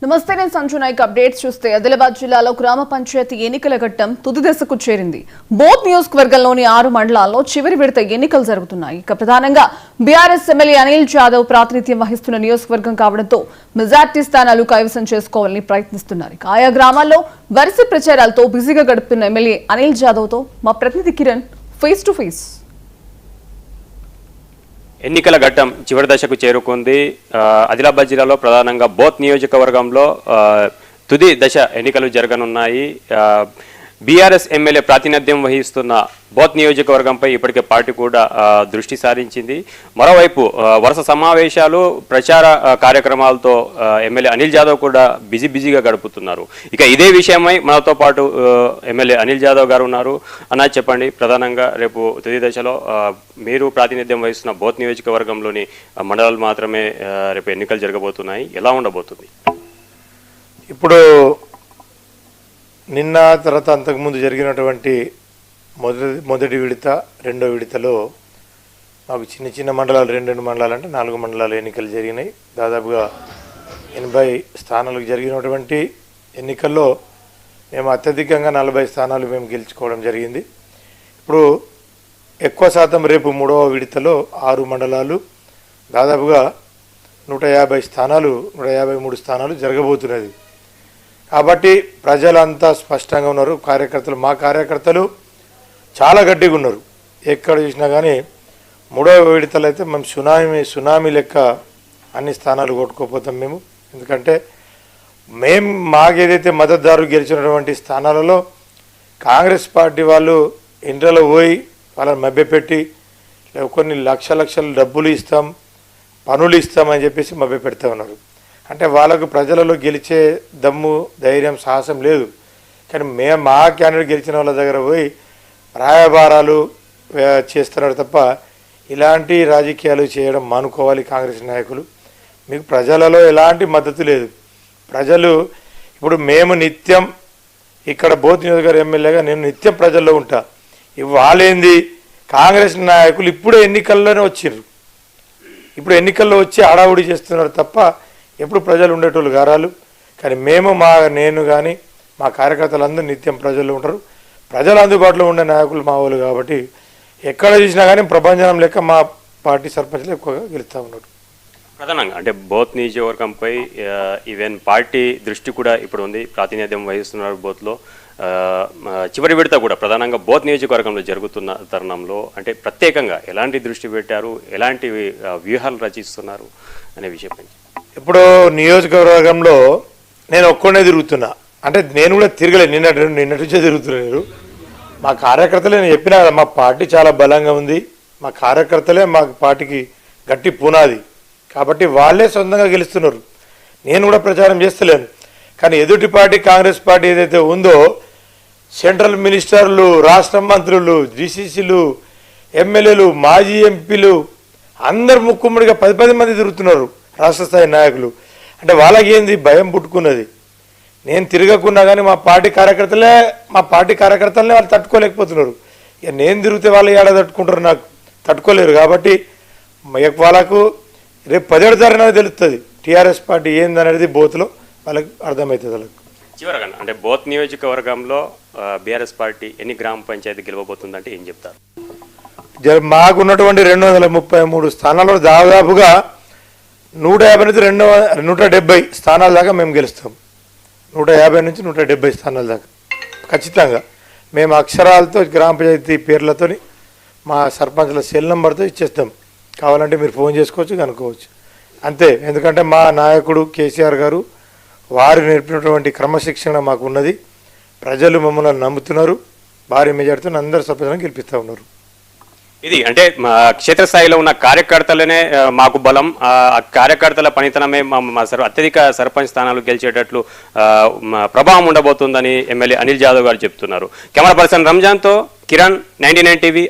నమస్తే, నేను సంజు నాయక్. అప్డేట్స్ చూస్తే ఆదిలాబాద్ జిల్లాలో గ్రామ పంచాయతీ ఎన్నికల ఘట్టం తుది దశకు చేరింది. బోత్ నియోజకవర్గంలోని 6 మండలాల్లో చివరి విడత ఎన్నికలు జరుగుతున్నాయి. ఇక ప్రధానంగా బీఆర్ఎస్ ఎమ్మెల్యే అనిల్ జాదవ్ ప్రాతినిధ్యం వహిస్తున్న నియోజకవర్గం కావడంతో మెజార్టీ స్థానాలు కైవసం చేసుకోవాలని ప్రయత్నిస్తున్నారు. ఆయా గ్రామాల్లో వరుస ప్రచారాలతో బిజీగా గడుపుతున్న ఎమ్మెల్యే అనిల్ జాదవ్ తో మా ప్రతినిధి కిరణ్ ఫేస్ టు ఫేస్. ఎన్నికల ఘట్టం చివరి దశకు చేరుకుంది. ఆదిలాబాద్ జిల్లాలో ప్రధానంగా బోత్ నియోజకవర్గంలో తుది దశ ఎన్నికలు జరగనున్నాయి. బీఆర్ఎస్ ఎమ్మెల్యే ప్రాతినిధ్యం వహిస్తున్న బోత్ నియోజకవర్గంపై ఇప్పటికే పార్టీ కూడా దృష్టి సారించింది. మరోవైపు వరుస సమావేశాలు, ప్రచార కార్యక్రమాలతో ఎమ్మెల్యే అనిల్ జాదవ్ కూడా బిజీగా గడుపుతున్నారు. ఇక ఇదే విషయమై మనతో పాటు ఎమ్మెల్యే అనిల్ జాదవ్ గారు ఉన్నారు. అన్న, చెప్పండి, ప్రధానంగా రేపు తుది దశలో మీరు ప్రాతినిధ్యం వహిస్తున్న బోత్ నియోజకవర్గంలోని మండలాలు మాత్రమే రేపు ఎన్నికలు జరగబోతున్నాయి. ఎలా ఉండబోతుంది? ఇప్పుడు నిన్న తర్వాత అంతకుముందు జరిగినటువంటి మొదటి విడత, రెండో విడతలో మాకు చిన్న చిన్న మండలాలు, 2 మండలాలు అంటే 4 మండలాలు ఎన్నికలు జరిగినాయి. దాదాపుగా 80 స్థానాలకు జరిగినటువంటి ఎన్నికల్లో మేము అత్యధికంగా 40 స్థానాలు మేము గెలుచుకోవడం జరిగింది. ఇప్పుడు ఎక్కువ శాతం రేపు 3వ విడతలో 6 మండలాలు, దాదాపుగా 153 స్థానాలు జరగబోతున్నది. కాబట్టి ప్రజలంతా స్పష్టంగా ఉన్నారు. మా కార్యకర్తలు చాలా గట్టిగా ఉన్నారు. ఎక్కడ చూసినా కానీ 3వ విడతలు అయితే మేము సునామీ లెక్క అన్ని స్థానాలు కొట్టుకోపోతాం మేము. ఎందుకంటే మాకేదైతే మద్దతుదారులు గెలిచినటువంటి స్థానాలలో కాంగ్రెస్ పార్టీ వాళ్ళు ఇండ్లలో పోయి వాళ్ళని మభ్యపెట్టి కొన్ని లక్షలు డబ్బులు ఇస్తాం, పనులు ఇస్తామని చెప్పేసి మభ్యపెడతా ఉన్నారు. అంటే వాళ్ళకు ప్రజలలో గెలిచే దమ్ము, ధైర్యం, సాహసం లేదు. కానీ మా క్యాండిడేట్ గెలిచిన వాళ్ళ దగ్గర పోయి రాయబారాలు చేస్తున్నారు తప్ప ఇలాంటి రాజకీయాలు చేయడం మానుకోవాలి కాంగ్రెస్ నాయకులు. మీకు ప్రజలలో ఎలాంటి మద్దతు లేదు. ప్రజలు ఇప్పుడు మేము నిత్యం ఇక్కడ బోత్ నియోజకవర్గ ఎమ్మెల్యేగా నేను నిత్యం ప్రజల్లో ఉంటా. వాళ్ళేంది, కాంగ్రెస్ నాయకులు ఇప్పుడే ఎన్నికల్లోనే వచ్చిర్రు. ఇప్పుడు ఎన్నికల్లో వచ్చి హడావుడి చేస్తున్నారు తప్ప ఎప్పుడు ప్రజలు ఉండేటోళ్ళు గారాలు. కానీ నేను కానీ మా కార్యకర్తలందరూ నిత్యం ప్రజల్లో ఉంటారు. ప్రజలు అందుబాటులో ఉండే నాయకులు మా వాళ్ళు. కాబట్టి ఎక్కడ చూసినా కానీ ప్రపంచం లెక్క మా పార్టీ సర్పంచ్లు ఎక్కువగా గెలుస్తూ ఉన్నారు. ప్రధానంగా అంటే బోత్ నియోజకవర్గంపై ఈవెన్ పార్టీ దృష్టి కూడా ఇప్పుడు ఉంది. ప్రాతినిధ్యం వహిస్తున్నారు బోత్లో. చివరి విడత కూడా ప్రధానంగా బోత్ నియోజకవర్గంలో జరుగుతున్న తరుణంలో అంటే ప్రత్యేకంగా ఎలాంటి దృష్టి పెట్టారు, ఎలాంటి వ్యూహాలు రచిస్తున్నారు అనే విషయంపై. ఇప్పుడు నియోజకవర్గంలో నేను ఒక్కడే తిరుగుతున్నా. అంటే నేను కూడా తిరగలేదు, నిన్నటి నుంచే తిరుగుతున్నాను. మా కార్యకర్తలే, నేను చెప్పినా కదా, మా పార్టీ చాలా బలంగా ఉంది. మా కార్యకర్తలే మా పార్టీకి గట్టి పునాది. కాబట్టి వాళ్ళే సొంతంగా గెలుస్తున్నారు. నేను కూడా ప్రచారం చేస్తలేను. కానీ ఎదుటి పార్టీ కాంగ్రెస్ పార్టీ ఏదైతే ఉందో, సెంట్రల్ మినిస్టర్లు, రాష్ట్ర మంత్రులు, జీసీసీలు, ఎమ్మెల్యేలు, మాజీ ఎంపీలు అందరు ముక్కుమ్మడిగా 10 మంది తిరుగుతున్నారు, రాష్ట్ర స్థాయి నాయకులు. అంటే వాళ్ళకి ఏంది భయం పుట్టుకున్నది. నేను తిరగకున్నా కానీ మా పార్టీ కార్యకర్తలనే వాళ్ళు తట్టుకోలేకపోతున్నారు. ఇక నేను తిరిగితే వాళ్ళు ఏడా తట్టుకుంటారు, నాకు తట్టుకోలేరు. కాబట్టి వాళ్ళకు రేపు 17వ తారీఖున తెలుస్తుంది టీఆర్ఎస్ పార్టీ ఏందనేది బోత్లో వాళ్ళకి అర్థమవుతుంది. వాళ్ళకి చివరగా అంటే బోత్ నియోజకవర్గంలో బీఆర్ఎస్ పార్టీ ఎన్ని గ్రామ పంచాయతీ గెలవబోతుందంటే ఏం చెప్తారు? మాకున్నటువంటి 233 స్థానాల్లో దాదాపుగా 150 నుంచి 170 స్థానాల దాకా మేము గెలుస్తాం. 150 నుంచి 170 స్థానాల దాకా ఖచ్చితంగా. మేము అక్షరాలతో గ్రామ పంచాయతీ పేర్లతో మా సర్పంచ్ల సెల్ నెంబర్తో ఇచ్చేస్తాం. కావాలంటే మీరు ఫోన్ చేసుకోవచ్చు, కనుక్కోవచ్చు, అంతే. ఎందుకంటే మా నాయకుడు కేసీఆర్ గారు వారు నేర్పినటువంటి క్రమశిక్షణ మాకు ఉన్నది. ప్రజలు మమ్మల్ని నమ్ముతున్నారు. భారీ మెజార్టీతో అందరు సర్పంచ్లను గెలిపిస్తూ ఉన్నారు. ఇది అంటే క్షేత్రస్థాయిలో ఉన్న కార్యకర్తలనే మాకు బలం. ఆ కార్యకర్తల పనితనమే అత్యధిక సర్పంచ్ స్థానాలు గెలిచేటట్లు ప్రభావం ఉండబోతుందని ఎమ్మెల్యే అనిల్ జాదవ్ గారు చెప్తున్నారు. కెమెరా పర్సన్ రంజాన్తో కిరణ్, 99 టీవీ.